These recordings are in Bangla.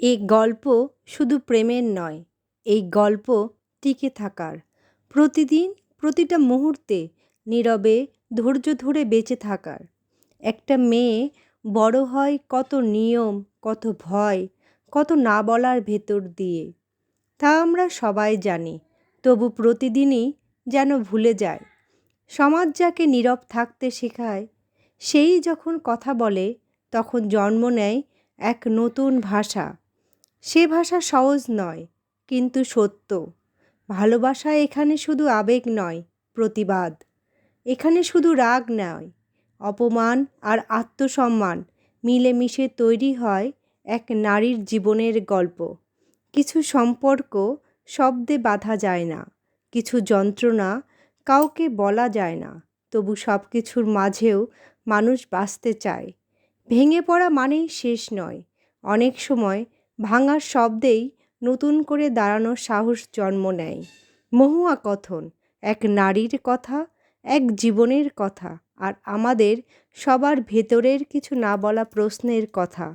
এই গল্প শুধু প্রেমের নয়, এই গল্প টিকে থাকার। প্রতিদিন প্রতিটা মুহূর্তে নীরবে ধৈর্য ধরে বেঁচে থাকার। একটা মেয়ে বড় হয় কত নিয়ম, কত ভয়, কত না বলার ভেতর দিয়ে। তা আমরা সবাই জানি, তবু প্রতিদিনই যেন ভুলে যায়। সমাজ যাকে নীরব থাকতে শেখায়, সেই যখন কথা বলে তখন জন্ম নেয় এক নতুন ভাষা। সে ভাষা সহজ নয়, কিন্তু সত্য। ভালোবাসা এখানে শুধু আবেগ নয়, প্রতিবাদ। এখানে শুধু রাগ নয়, অপমান আর আত্মসম্মান মিলেমিশে তৈরি হয় এক নারীর জীবনের গল্প। কিছু সম্পর্ক শব্দে বাঁধা যায় না, কিছু যন্ত্রণা কাউকে বলা যায় না, তবু সব কিছুর মাঝেও মানুষ বাঁচতে চায়। ভেঙে পড়া মানেই শেষ নয়, অনেক সময় ভাঙার শব্দেই নতুন করে দাঁড়ানোর সাহস জন্ম নেয়। মহুয়া কথন, এক নারীর কথা, এক জীবনের কথা, আর আমাদের সবার ভেতরের কিছু না বলা প্রশ্নের কথা।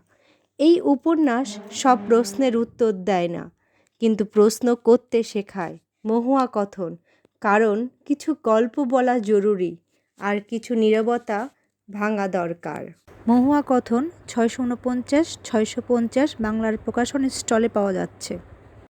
এই উপন্যাস সব প্রশ্নের উত্তর দেয় না, কিন্তু প্রশ্ন করতে শেখায়। মহুয়া কথন, কারণ কিছু গল্প বলা জরুরি, আর কিছু নীরবতা ভাঙা দরকার। মহুয়া কথন 649, 650 বাংলার প্রকাশন স্টলে পাওয়া যাচ্ছে।